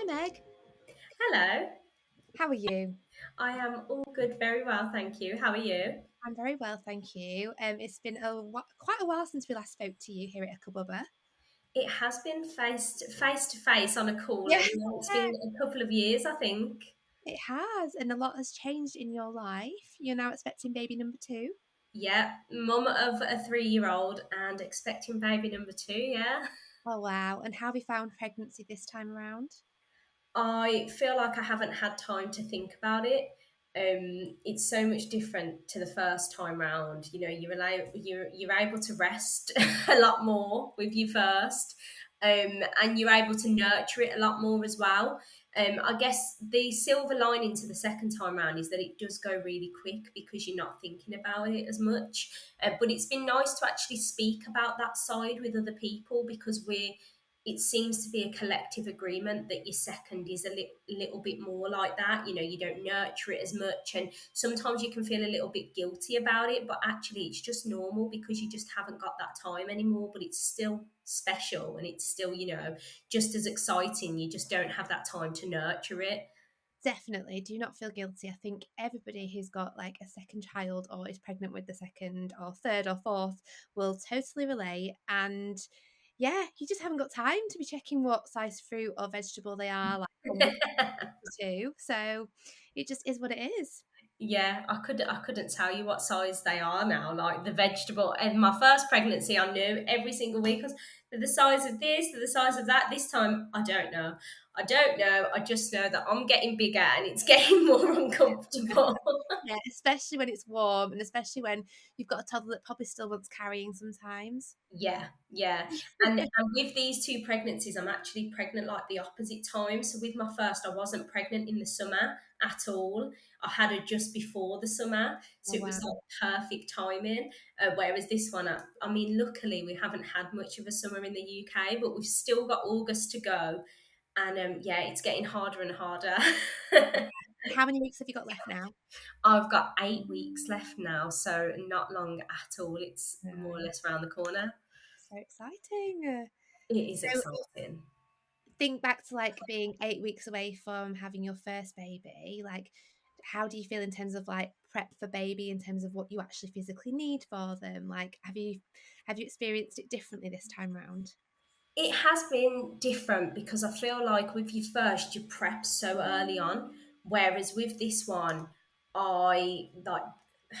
Hi Meg, Hello. how are you? I am all good, very well, thank you. How are you? I'm very well, thank you. It's been quite a while since we last spoke to you here at Bubba. It has been face to face on a call Yeah, anyway. It's been a couple of years, I think. it has, and a lot has changed in your life. You're now expecting baby number two. Yeah, mum of a 3-year-old and expecting baby number two, yeah. Oh wow! And how have you found pregnancy this time around? I feel like I haven't had time to think about it. It's so much different to the first time round. You know, you're able to rest a lot more with you first, and you're able to nurture it a lot more as well. I guess the silver lining to the second time round is that it does go really quick because you're not thinking about it as much. But it's been nice to actually speak about that side with other people because it seems to be a collective agreement that your second is a little bit more like that. You know, you don't nurture it as much, and sometimes you can feel a little bit guilty about it, but actually, it's just normal because you just haven't got that time anymore. But it's still special and it's still, just as exciting. You just don't have that time to nurture it. Definitely, do not feel guilty. I think everybody who's got like a second child or is pregnant with the second or third or fourth will totally relate. And yeah, you just haven't got time to be checking what size fruit or vegetable they are, like on week two. So it just is what it is. Yeah, I couldn't tell you what size they are now. Like the vegetable, and my first pregnancy, I knew every single week was they're the size of this, they're the size of that. This time, I don't know. I don't know. I just know that I'm getting bigger and it's getting more uncomfortable. Yeah, especially when it's warm and especially when you've got a toddler that probably still wants carrying sometimes. Yeah, yeah. And with these two pregnancies, I'm actually pregnant like the opposite time. So with my first, I wasn't pregnant in the summer at all. I had her just before the summer. Oh So it was wow. like perfect timing. Whereas this one, I mean, luckily we haven't had much of a summer in the UK, but we've still got August to go. And yeah, it's getting harder and harder. And how many weeks have you got left now? I've got 8 weeks left now, so not long at all. It's more or No. less around the corner. So exciting. It is So exciting. think back to like being 8 weeks away from having your first baby. Like, how do you feel in terms of like prep for baby, in terms of what you actually physically need for them? Like, have you experienced it differently this time round? It has been different because I feel like with your first, you prep so early on, whereas with this one, I like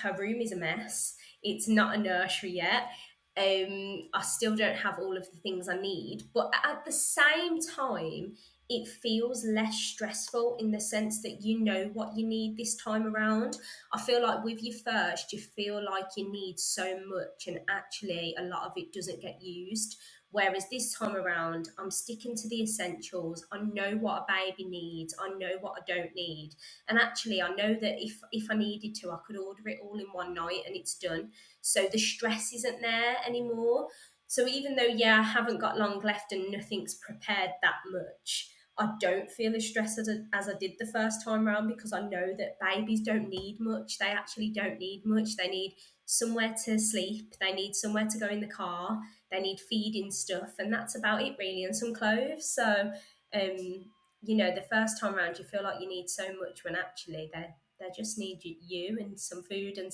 her room is a mess. It's not a nursery yet. I still don't have all of the things I need, but at the same time, it feels less stressful in the sense that you know what you need this time around. I feel like with your first, you feel like you need so much, and actually, a lot of it doesn't get used. Whereas this time around, I'm sticking to the essentials. I know what a baby needs. I know what I don't need. And actually, I know that if I needed to, I could order it all in one night and it's done. So the stress isn't there anymore. So even though, yeah, I haven't got long left and nothing's prepared that much, I don't feel as stressed as I did the first time round because I know that babies don't need much. They actually don't need much. They need somewhere to sleep. They need somewhere to go in the car. They need feeding stuff, and that's about it really, and some clothes. So, the first time round, you feel like you need so much when actually they just need you and some food and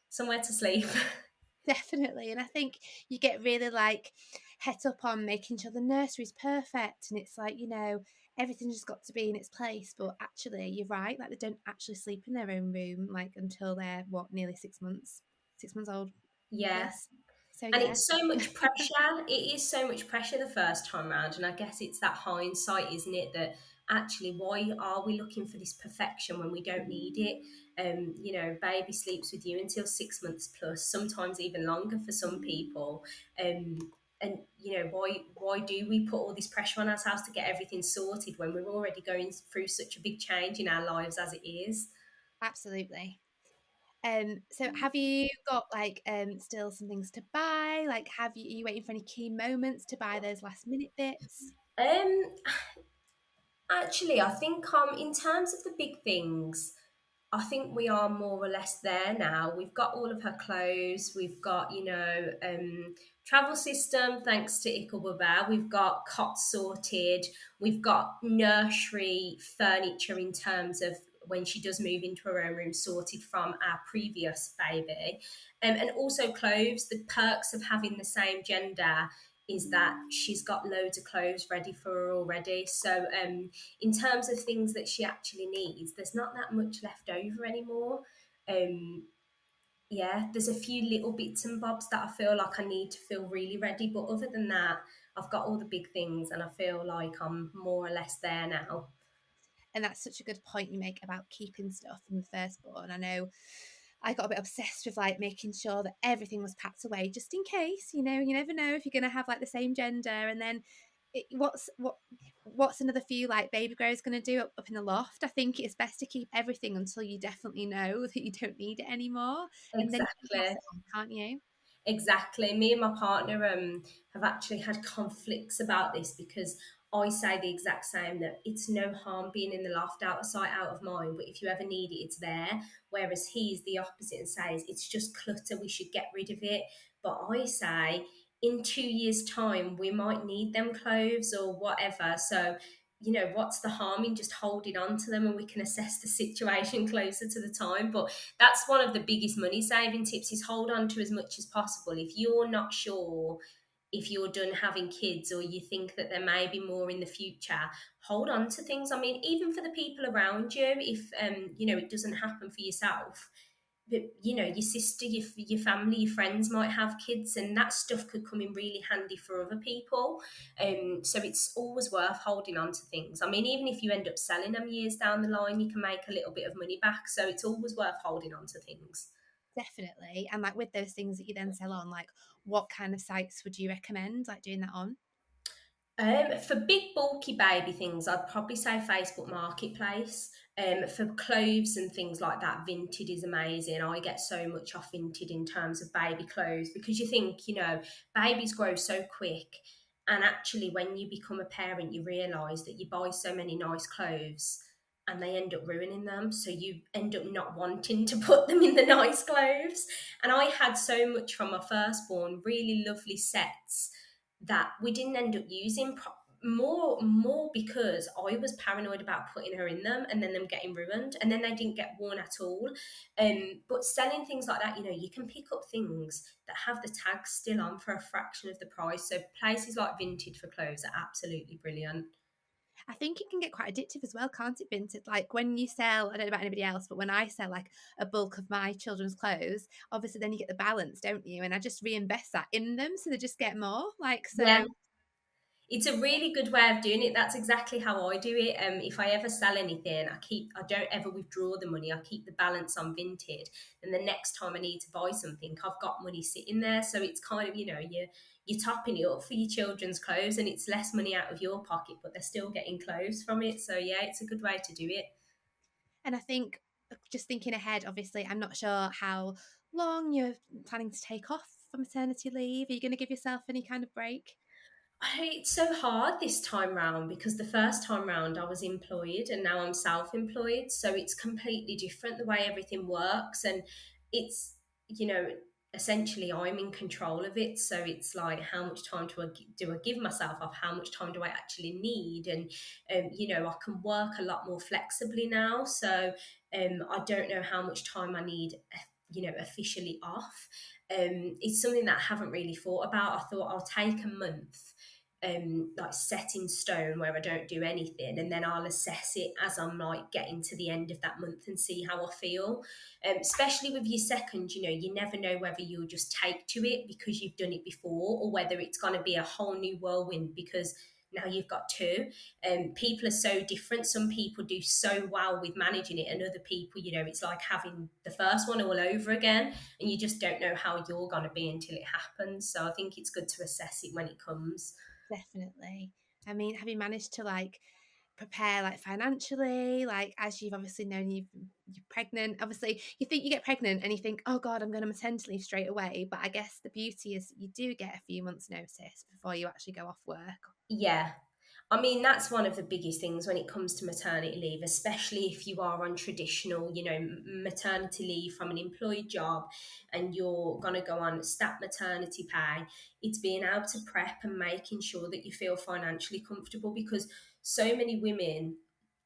somewhere to sleep. Definitely. And I think you get really like het up on making sure the nursery's perfect. And it's like, everything's just got to be in its place. But actually, you're right. Like, they don't actually sleep in their own room, like, until they're, what, nearly 6 months, 6 months old Yeah, plus. So, and yeah, it's so much pressure. It is so much pressure the first time round, and I guess it's that hindsight, isn't it? That actually, why are we looking for this perfection when we don't need it? Baby sleeps with you until 6 months plus, sometimes even longer for some people. And why do we put all this pressure on ourselves to get everything sorted when we're already going through such a big change in our lives as it is? absolutely. So have you got like still some things to buy? Like, are you waiting for any key moments to buy those last minute bits? Um, Actually, I think in terms of the big things, I think we are more or less there now. We've got all of her clothes. We've got, travel system thanks to Icklebubba. We've got cots sorted. We've got nursery furniture in terms of when she does move into her own room sorted from our previous baby. And also clothes. The perks of having the same gender is that she's got loads of clothes ready for her already. So in terms of things that she actually needs, there's not that much left over anymore. Um, yeah, there's a few little bits and bobs that I feel like I need to feel really ready, but other than that, I've got all the big things, and I feel like I'm more or less there now. And that's such a good point you make about keeping stuff from the firstborn. I know I got a bit obsessed with like making sure that everything was packed away just in case, you never know if you're going to have like the same gender. And then what's another few like baby grows going to do up in the loft? I think it's best to keep everything until you definitely know that you don't need it anymore. And then you can pass Exactly. it on, can't you? Exactly. Me and my partner have actually had conflicts about this because I say the exact same, that it's no harm being in the loft, out of sight, out of mind, but if you ever need it, it's there. Whereas he's the opposite and says it's just clutter, we should get rid of it. But I say in 2 years' time, we might need them clothes or whatever. So, what's the harm in just holding on to them, and we can assess the situation closer to the time. But that's one of the biggest money saving tips, is hold on to as much as possible. If you're not sure if you're done having kids, or you think that there may be more in the future, hold on to things. I mean, even for the people around you, if it doesn't happen for yourself, but your sister, your family, your friends might have kids, and that stuff could come in really handy for other people. So it's always worth holding on to things. I mean, even if you end up selling them years down the line, you can make a little bit of money back, so it's always worth holding on to things. Definitely. And like with those things that you then sell on, like what kind of sites would you recommend like doing that on? For big bulky baby things, I'd probably say Facebook Marketplace. For clothes and things like that, Vinted is amazing. I get so much off Vinted in terms of baby clothes, because you think, babies grow so quick. And actually, when you become a parent, you realise that you buy so many nice clothes and they end up ruining them. So you end up not wanting to put them in the nice clothes. And I had so much from my firstborn, really lovely sets that we didn't end up using, more because I was paranoid about putting her in them and then them getting ruined, and then they didn't get worn at all. But selling things like that, you can pick up things that have the tags still on for a fraction of the price. So places like Vinted for clothes are absolutely brilliant. I think it can get quite addictive as well, can't it, Vinted? Like when you sell, I don't know about anybody else, but when I sell like a bulk of my children's clothes, obviously then you get the balance, don't you? And I just reinvest that in them so they just get more. Like, Yeah, so it's a really good way of doing it. That's exactly how I do it. If I ever sell anything, I don't ever withdraw the money. I keep the balance on Vinted, and the next time I need to buy something, I've got money sitting there. So it's kind of, you're topping it up for your children's clothes, and it's less money out of your pocket, but they're still getting clothes from it. So yeah, it's a good way to do it. and I think just thinking ahead, obviously, I'm not sure how long you're planning to take off for maternity leave. Are you going to give yourself any kind of break? It's so hard this time round, because the first time round I was employed and now I'm self-employed, so it's completely different the way everything works. And it's, you know essentially I'm in control of it, so it's like, how much time do I give myself off, how much time do I actually need? And I can work a lot more flexibly now, so I don't know how much time I need officially off. It's something that I haven't really thought about. I thought I'll take a month, like set in stone, where I don't do anything, and then I'll assess it as I'm like getting to the end of that month and see how I feel. Especially with your second, you never know whether you'll just take to it because you've done it before, or whether it's going to be a whole new whirlwind because now you've got two. People are so different. Some people do so well with managing it, and other people, it's like having the first one all over again, and you just don't know how you're going to be until it happens. So I think it's good to assess it when it comes. Definitely. I mean, have you managed to like prepare like financially, like as you've obviously known you're pregnant, obviously you think you get pregnant and you think, oh god, I'm going to maternity leave straight away, but I guess the beauty is that you do get a few months notice before you actually go off work. Yeah, I mean, that's one of the biggest things when it comes to maternity leave, especially if you are on traditional, maternity leave from an employed job and you're going to go on stat maternity pay. It's being able to prep and making sure that you feel financially comfortable, because so many women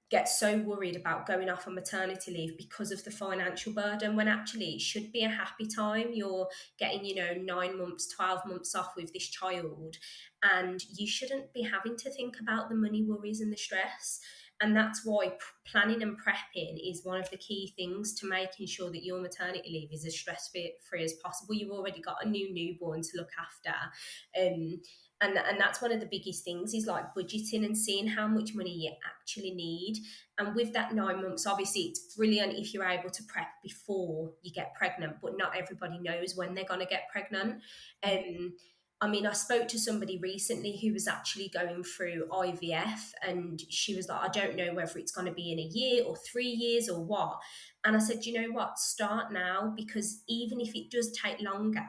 get so worried about going off on maternity leave because of the financial burden, when actually it should be a happy time. You're getting 9 months, 12 months off with this child, and you shouldn't be having to think about the money worries and the stress. And that's why planning and prepping is one of the key things to making sure that your maternity leave is as stress free as possible. You've already got a new newborn to look after. um, and that's one of the biggest things, is like budgeting and seeing how much money you actually need. And with that 9 months, obviously it's brilliant if you're able to prep before you get pregnant, but not everybody knows when they're going to get pregnant. um I mean, I spoke to somebody recently who was actually going through IVF, and she was like, I don't know whether it's going to be in a year or 3 years or what. And I said, you know what, start now, because even if it does take longer,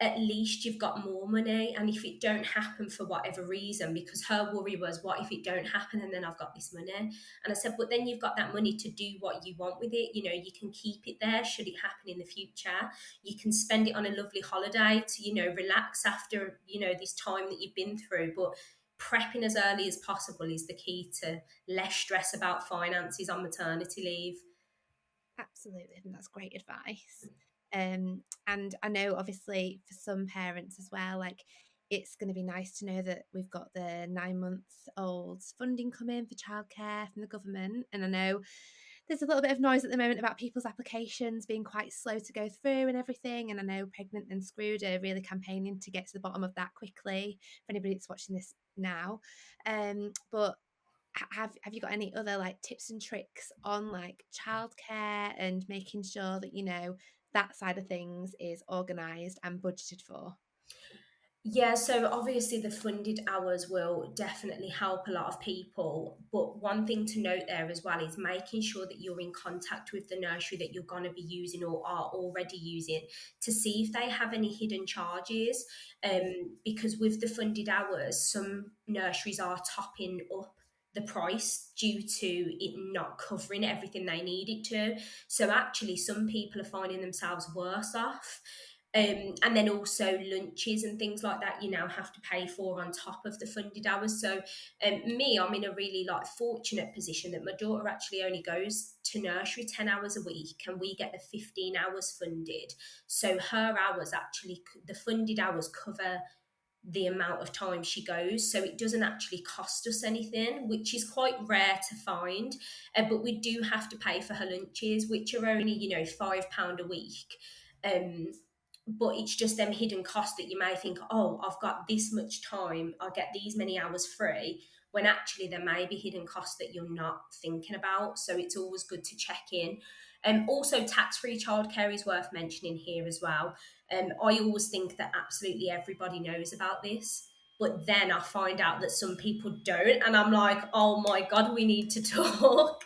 at least you've got more money. And if it don't happen for whatever reason, because her worry was, what if it don't happen and then I've got this money? And I said, but then you've got that money to do what you want with it. You can keep it there should it happen in the future. You can spend it on a lovely holiday to relax after this time that you've been through. But prepping as early as possible is the key to less stress about finances on maternity leave. Absolutely, and that's great advice. And I know, obviously, for some parents as well, like it's going to be nice to know that we've got the 9-month-olds funding coming for childcare from the government. And I know there's a little bit of noise at the moment about people's applications being quite slow to go through and everything. And I know Pregnant and Screwed are really campaigning to get to the bottom of that quickly for anybody that's watching this now. But have you got any other like tips and tricks on like childcare and making sure that that side of things is organized and budgeted for? Yeah, so obviously the funded hours will definitely help a lot of people. But one thing to note there as well is making sure that you're in contact with the nursery that you're going to be using or are already using, to see if they have any hidden charges. Because with the funded hours, some nurseries are topping up the price due to it not covering everything they need it to. So actually, some people are finding themselves worse off. And then also lunches and things like that you now have to pay for on top of the funded hours. So me, I'm in a really like fortunate position that my daughter actually only goes to nursery 10 hours a week, and we get the 15 hours funded. So her hours actually, the funded hours cover the amount of time she goes, so it doesn't actually cost us anything, which is quite rare to find. But we do have to pay for her lunches, which are only £5 a week. um but it's just them hidden costs that you may think, oh, I've got this much time, I'll get these many hours free, when actually there may be hidden costs that you're not thinking about. So it's always good to check in. Also, tax-free childcare is worth mentioning here as well. I always think that absolutely everybody knows about this, but then I find out that some people don't, and I'm like, oh my God, we need to talk.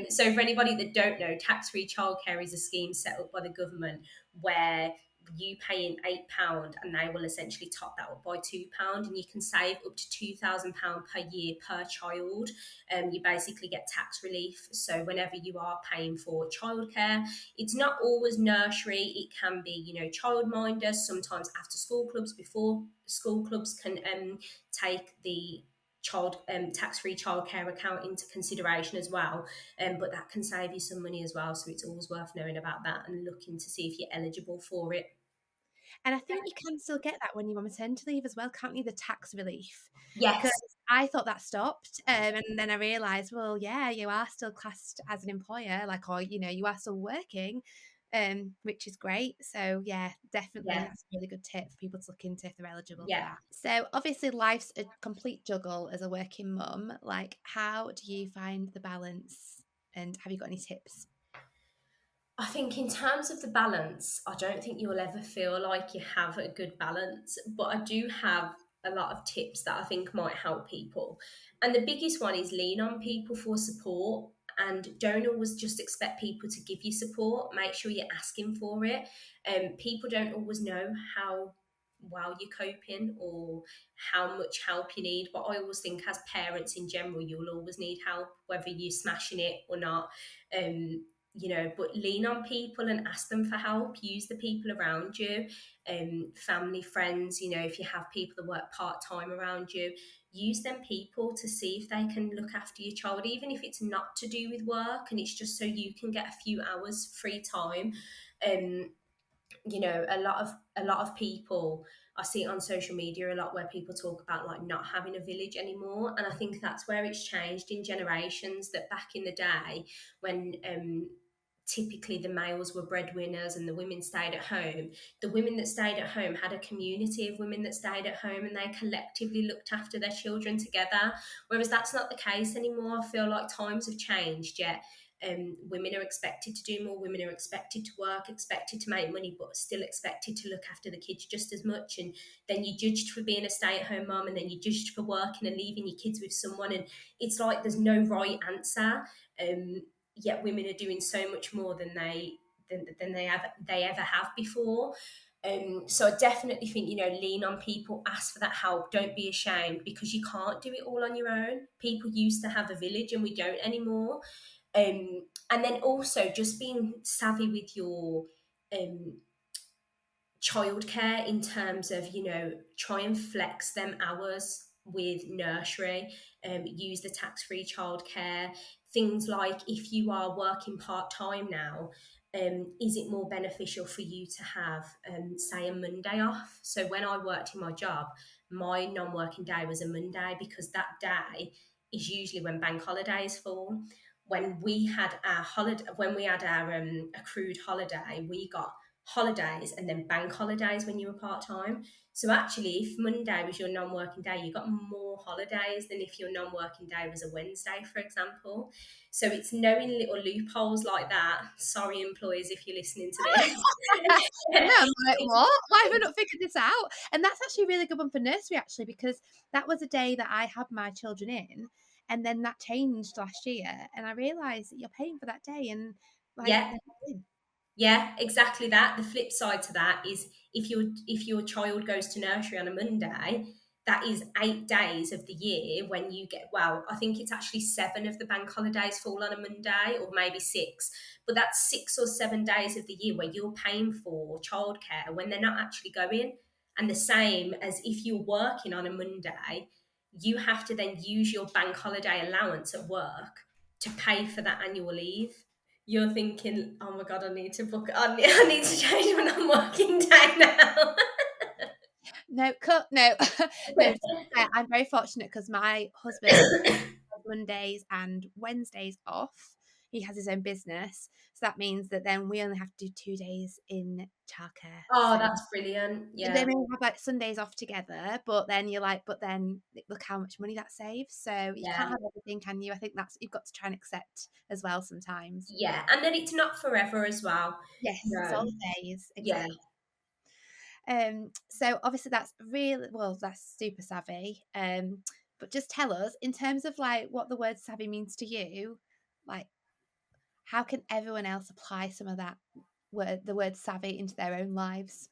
So for anybody that don't know, tax-free childcare is a scheme set up by the government where you pay in £8 and they will essentially top that up by £2, and you can save up to £2,000 per year per child. You basically get tax relief. So whenever you are paying for childcare, it's not always nursery, it can be childminders, sometimes after school clubs, before school clubs can take the child tax-free childcare account into consideration as well. But that can save you some money as well, so it's always worth knowing about that and looking to see if you're eligible for it. And I think you can still get that when you're on maternity leave as well, can't you? The tax relief. Because Yes. I thought that stopped. And then I realised, well, yeah, you are still classed as an employer, like, or, you are still working, which is great. So, yeah, definitely Yeah. that's a really good tip for people to look into if they're eligible for Yeah. that. So, obviously, life's a complete juggle as a working mum. Like, how do you find the balance? And have you got any tips? I think in terms of the balance, I don't think you'll ever feel like you have a good balance, but I do have a lot of tips that I think might help people. And the biggest one is lean on people for support, and don't always just expect people to give you support. Make sure you're asking for it. People don't always know how well you're coping or how much help you need. But I always think as parents in general, you'll always need help, whether you're smashing it or not. But lean on people and ask them for help. Use the people around you, family, friends. If you have people that work part-time around you, use them people to see if they can look after your child, even if it's not to do with work and it's just so you can get a few hours free time. um a lot of people, I see it on social media a lot, where people talk about like not having a village anymore, and I think that's where it's changed in generations. That back in the day, when typically the males were breadwinners and the women stayed at home, the women that stayed at home had a community of women that stayed at home and they collectively looked after their children together. Whereas that's not the case anymore. I feel like times have changed, yet women are expected to do more, women are expected to work, expected to make money, but still expected to look after the kids just as much. And then you're judged for being a stay-at-home mum, and then you're judged for working and leaving your kids with someone, and it's like there's no right answer. Yet women are doing so much more than they ever have before. So I definitely think, lean on people, ask for that help, don't be ashamed, because you can't do it all on your own. People used to have a village and we don't anymore. And then also just being savvy with your childcare, in terms of, try and flex them hours with nursery, use the tax-free childcare. Things like, if you are working part-time now, is it more beneficial for you to have, say, a Monday off? So when I worked in my job, my non-working day was a Monday, because that day is usually when bank holidays fall. When we had our accrued holiday, we got holidays and then bank holidays when you were part-time. So actually, if Monday was your non-working day, you got more holidays than if your non-working day was a Wednesday, for example. So it's knowing little loopholes like that. Sorry, employers, if you're listening to this. No, I'm like, what? Why have I not figured this out? And that's actually a really good one for nursery, actually, because that was a day that I had my children in, and then that changed last year, and I realised that you're paying for that day, and like Yeah, they're not in. yeah, exactly that. The flip side to that is, if your child goes to nursery on a Monday, that is 8 days of the year when you get, well, I think it's actually 7 of the bank holidays fall on a Monday, or maybe 6, but that's 6 or 7 days of the year where you're paying for childcare when they're not actually going. And the same as if you're working on a Monday, you have to then use your bank holiday allowance at work to pay for that annual leave. You're thinking, oh my God, I need to book, I need to change my non-working day now. No, cut, no, no. To be fair, I'm very fortunate because my husband has Mondays and Wednesdays off. He has his own business, so that means that then we only have to do 2 days in childcare. Oh, So that's brilliant. and Yeah. then we have like Sundays off together, but then you're like, but then look how much money that saves. So you can't Yeah. have everything, can you? I think that's you've got to try and accept as well sometimes. Yeah. And then it's not forever as well. Yes, it's all No. the days, Yeah. exactly. So obviously that's really well, that's super savvy. But just tell us in terms of like what the word savvy means to you, like how can everyone else apply some of that the word savvy into their own lives?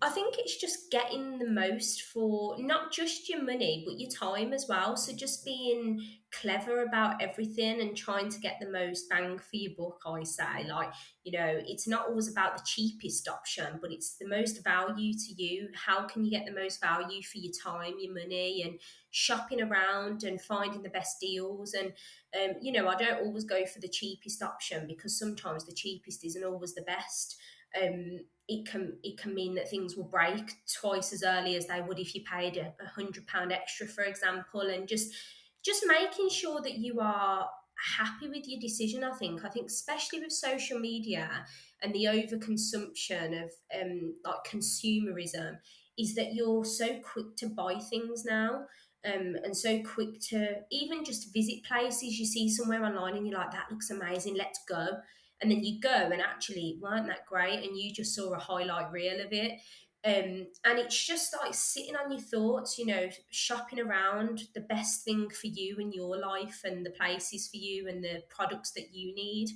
I think it's just getting the most for not just your money, but your time as well. So just being clever about everything and trying to get the most bang for your buck, I say. Like, it's not always about the cheapest option, but it's the most value to you. How can you get the most value for your time, your money, and shopping around and finding the best deals? And, I don't always go for the cheapest option, because sometimes the cheapest isn't always the best. It can mean that things will break twice as early as they would if you paid £100 extra, for example. And just making sure that you are happy with your decision. I think especially with social media and the overconsumption of like consumerism, is that you're so quick to buy things now. And so quick to even just visit places. You see somewhere online and you're like, that looks amazing, let's go. And then you go and actually it weren't that great, and you just saw a highlight reel of it. And it's just like sitting on your thoughts, shopping around the best thing for you in your life and the places for you and the products that you need.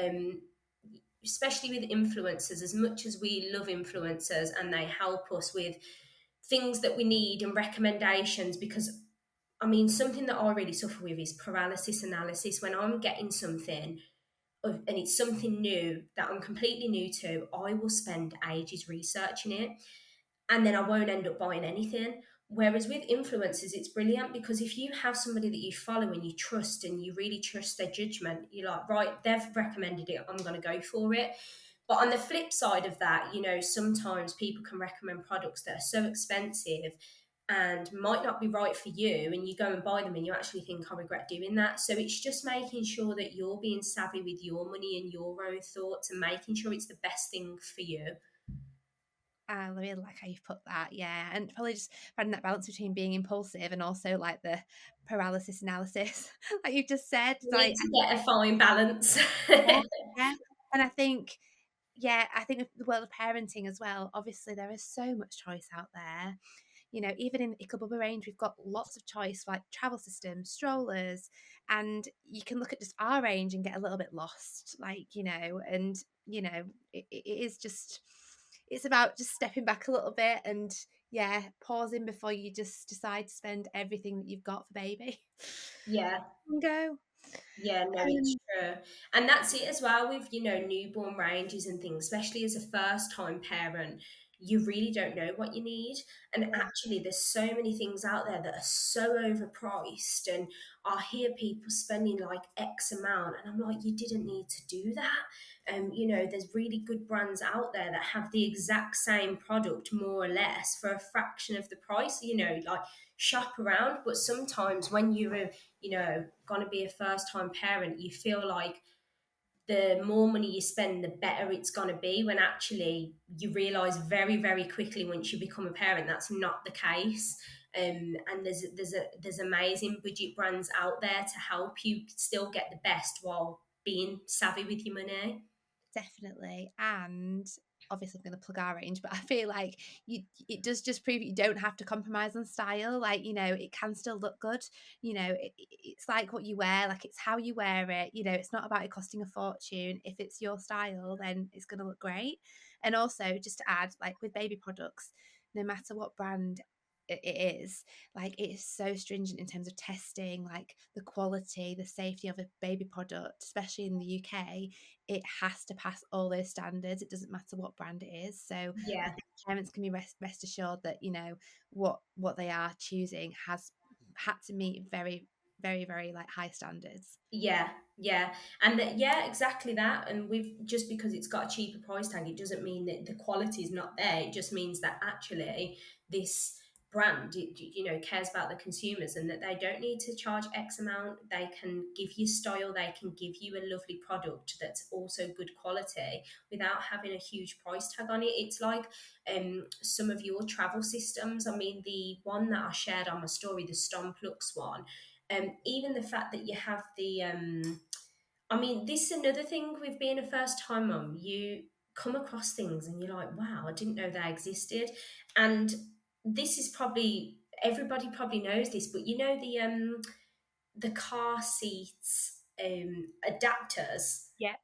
um, Especially with influencers, as much as we love influencers and they help us with things that we need and recommendations, because I mean, something that I really suffer with is paralysis analysis. When I'm getting something and it's something new that I'm completely new to, I will spend ages researching it and then I won't end up buying anything. Whereas with influencers, it's brilliant because if you have somebody that you follow and you trust and you really trust their judgment, you're like, right, they've recommended it, I'm going to go for it. But on the flip side of that, you know, sometimes people can recommend products that are so expensive and might not be right for you, and you go and buy them and you actually think, I regret doing that. So it's just making sure that you're being savvy with your money and your own thoughts and making sure it's the best thing for you. I really like how you've put that, yeah. And probably just finding that balance between being impulsive and also like the paralysis analysis, like you've just said. You Like, need to get a fine balance. yeah, yeah. And I think, yeah, I think with the world of parenting as well, obviously there is so much choice out there. You know, even in the Icklebubba range, we've got lots of choice, like travel systems, strollers, and you can look at just our range and get a little bit lost, like, you know, and, you know, it is just, it's about just stepping back a little bit and, yeah, pausing before you just decide to spend everything that you've got for baby. Yeah. And go. Yeah, no, it's Um, true. And that's it as well with, you know, newborn ranges and things, especially as a first time parent, you really don't know what you need. And yeah, actually, there's so many things out there that are so overpriced. And I hear people spending like X amount, and I'm like, you didn't need to do that. You know, there's really good brands out there that have the exact same product, more or less, for a fraction of the price, you know, like shop around. But sometimes when you're a, you know, going to be a first time parent, you feel like the more money you spend, the better it's going to be, when actually you realize very, very quickly once you become a parent that's not the case. And there's amazing budget brands out there to help you still get the best while being savvy with your money. definitely. And obviously I'm going to plug our range, but I feel like it does just prove you don't have to compromise on style. Like, you know, it can still look good. You know, it's like what you wear, like it's how you wear it. You know, it's not about it costing a fortune. If it's your style, then it's going to look great. And also, just to add, like with baby products, no matter what brand it is, like it is so stringent in terms of testing, like the quality, the safety of a baby product, especially in the UK. It has to pass all those standards. It doesn't matter what brand it is. So I Yeah. think parents can be rest assured that, you know, what they are choosing has had to meet very, very, very like high standards. Yeah, yeah, and yeah, exactly that. And we've, just because it's got a cheaper price tag, it doesn't mean that the quality is not there. It just means that actually this brand, you know, cares about the consumers, and that they don't need to charge X amount. They can give you style. They can give you a lovely product that's also good quality without having a huge price tag on it. It's like some of your travel systems. I mean, the one that I shared on my story, the Stomplux one, even the fact that you have the I mean, this is another thing with being a first time mum. You come across things and you're like, wow, I didn't know they existed. And this is probably, everybody probably knows this, but you know the car seats adapters, Yeah,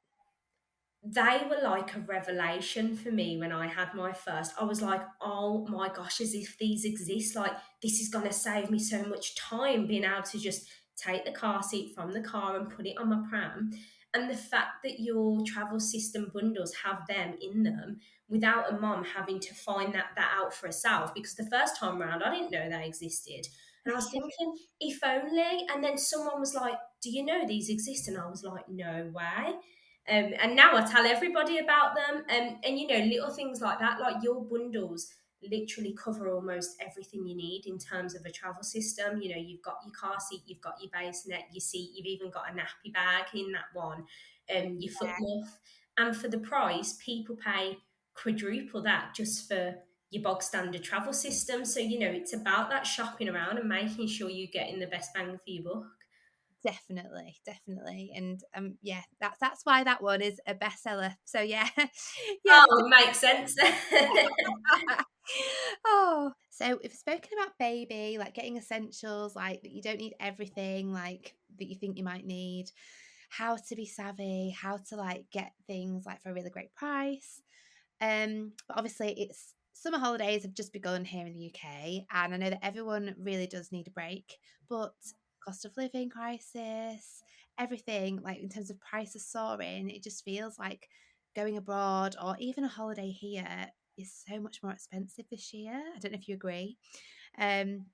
they were like a revelation for me when I had my first. I was like, oh my gosh, as if these exist. Like, this is going to save me so much time being able to just take the car seat from the car and put it on my pram. And the fact that your travel system bundles have them in them without a mom having to find that out for herself. Because the first time round, I didn't know they existed. And I was thinking, if only. And then someone was like, do you know these exist? And I was like, no way. And now I tell everybody about them. And you know, little things like that, like your bundles literally cover almost everything you need in terms of a travel system. You know, you've got your car seat, you've got your bassinet, your seat, you've even got a nappy bag in that one, your foot muff. And for the price, people pay quadruple that just for your bog standard travel system. So, you know, it's about that shopping around and making sure you're getting the best bang for your buck. definitely, definitely. And yeah, that's why that one is a bestseller. So yeah. Yeah. Oh, it makes sense. Oh, so we've spoken about baby, like getting essentials, like that you don't need everything, like that you think you might need, how to be savvy, how to like get things like for a really great price. But obviously it's summer holidays have just begun here in the UK, and I know that everyone really does need a break, but cost of living crisis, everything, like in terms of prices soaring, it just feels like going abroad or even a holiday here is so much more expensive this year. I don't know if you agree. Um,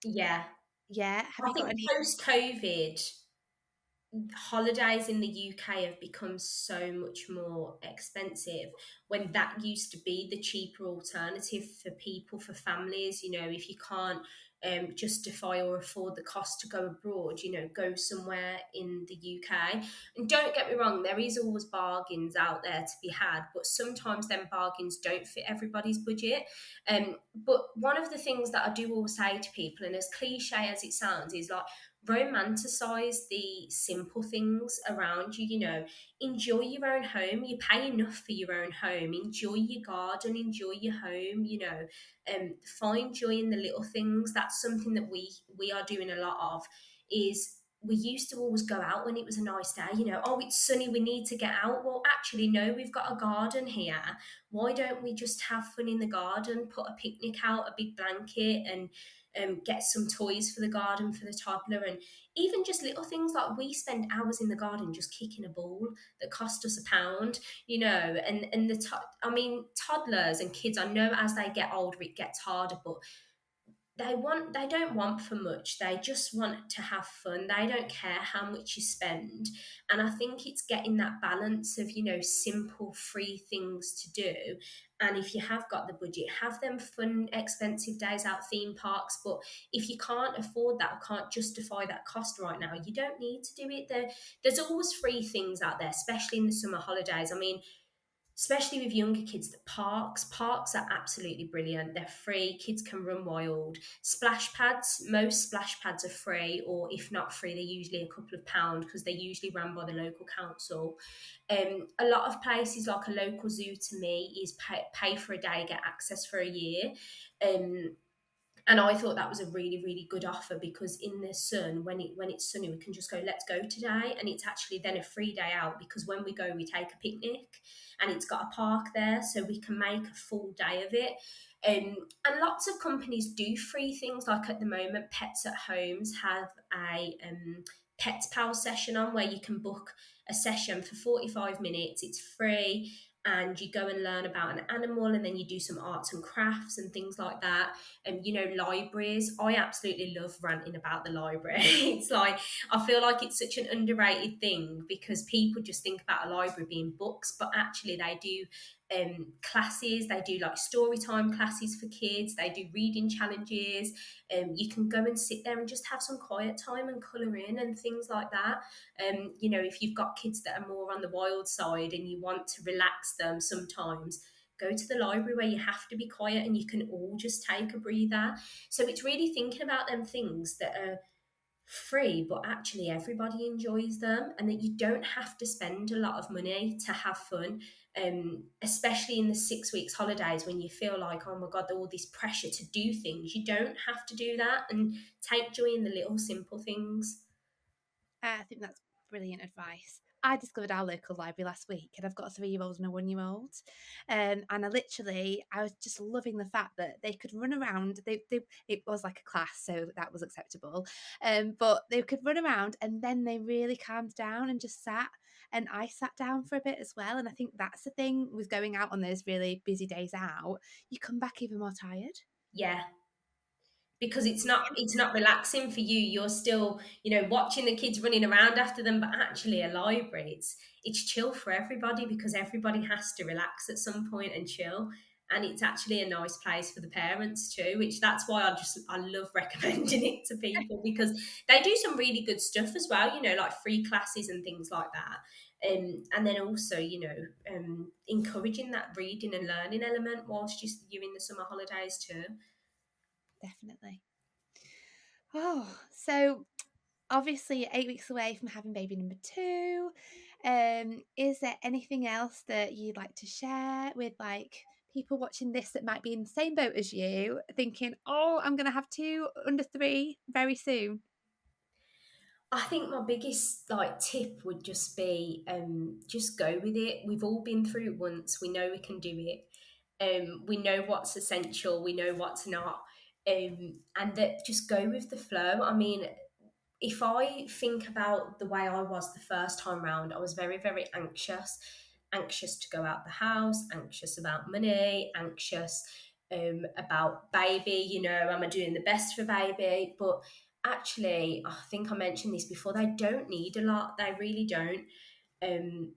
Yeah. yeah, have I you got think any? post COVID, holidays in the UK have become so much more expensive when that used to be the cheaper alternative for people, for families. You know, if you can't justify or afford the cost to go abroad, you know, go somewhere in the UK. And don't get me wrong, there is always bargains out there to be had, but sometimes them bargains don't fit everybody's budget. But one of the things that I do always say to people, and as cliche as it sounds, is like, romanticize the simple things around you. You know, enjoy your own home. You pay enough for your own home. Enjoy your garden, enjoy your home. You know, find joy in the little things. That's something that we are doing a lot of. Is we used to always go out when it was a nice day. You know, oh, it's sunny, we need to get out. Well, actually, no, we've got a garden here. Why don't we just have fun in the garden, put a picnic out, a big blanket, and get some toys for the garden for the toddler, and even just little things like we spend hours in the garden just kicking a ball that cost us £1, you know, and I mean, toddlers and kids, I know as they get older it gets harder, but they don't want for much. They just want to have fun. They don't care how much you spend. And I think it's getting that balance of, you know, simple free things to do. And if you have got the budget, have them fun expensive days out theme parks. But if you can't afford that or can't justify that cost right now, you don't need to do it. There's always free things out there, especially in the summer holidays. I mean, especially with younger kids, the parks are absolutely brilliant. They're free, kids can run wild. Splash pads, most splash pads are free, or if not free, they're usually a couple of pounds because they're usually run by the local council. A lot of places, like a local zoo to me, is pay for a day, get access for a year. um, and I thought that was a really, really good offer, because in the sun, when it's sunny, we can just go, let's go today, and it's actually then a free day out, because when we go we take a picnic, and it's got a park there, so we can make a full day of it. And lots of companies do free things, like at the moment Pets at Homes have a Pets Pal session on, where you can book a session for 45 minutes, it's free, and you go and learn about an animal, and then you do some arts and crafts and things like that. And you know, libraries, I absolutely love ranting about the library. It's like, I feel like it's such an underrated thing, because people just think about a library being books, but actually they do classes. They do like story time classes for kids, they do reading challenges. You can go and sit there and just have some quiet time and colour in and things like that. You know, if you've got kids that are more on the wild side and you want to relax them sometimes, go to the library where you have to be quiet and you can all just take a breather. So it's really thinking about them things that are free, but actually everybody enjoys them, and that you don't have to spend a lot of money to have fun. Especially in the 6 weeks holidays, when you feel like, oh my god, all this pressure to do things, you don't have to do that, and take joy in the little simple things. I think that's brilliant advice. I discovered our local library last week, and I've got a 3-year-old and a 1-year-old. And I was just loving the fact that they could run around. It was like a class, so that was acceptable. But they could run around, and then they really calmed down and just sat. And I sat down for a bit as well. And I think that's the thing with going out on those really busy days out. You come back even more tired. Yeah, because it's not relaxing for you. You're still, you know, watching the kids running around after them, but actually a library, it's chill for everybody, because everybody has to relax at some point and chill. And it's actually a nice place for the parents too, which that's why I love recommending it to people, because they do some really good stuff as well, you know, like free classes and things like that. And then also, you know, encouraging that reading and learning element whilst you're in the summer holidays too. Definitely. Oh, so obviously 8 weeks away from having baby number two. Is there anything else that you'd like to share with like people watching this that might be in the same boat as you, thinking, oh, I'm gonna have two under three very soon? I think my biggest like tip would just be just go with it. We've all been through it once. We know we can do it. We know what's essential, we know what's not, and that just go with the flow. I mean, if I think about the way I was the first time round, I was very, very anxious, anxious to go out the house, anxious about money, anxious about baby. You know, am I doing the best for baby? But actually, I think I mentioned this before, they don't need a lot, they really don't. Um,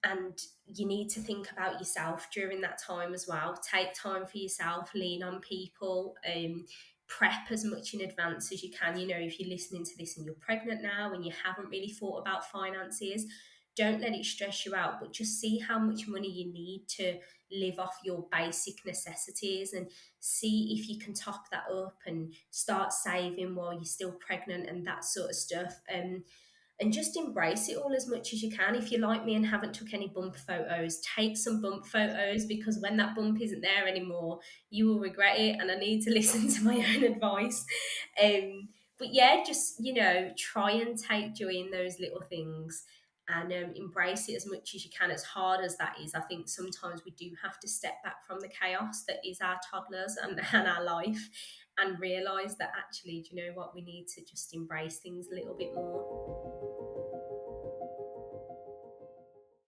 and you need to think about yourself during that time as well. Take time for yourself, lean on people, prep as much in advance as you can. You know, if you're listening to this and you're pregnant now and you haven't really thought about finances, don't let it stress you out, but just see how much money you need to live off your basic necessities, and see if you can top that up and start saving while you're still pregnant and that sort of stuff. And just embrace it all as much as you can. If you're like me and haven't took any bump photos, take some bump photos, because when that bump isn't there anymore, you will regret it. And I need to listen to my own advice. But yeah, just, you know, try and take joy in those little things, and embrace it as much as you can. As hard as that is, I think sometimes we do have to step back from the chaos that is our toddlers and our life, and realize that actually, do you know what, we need to just embrace things a little bit more.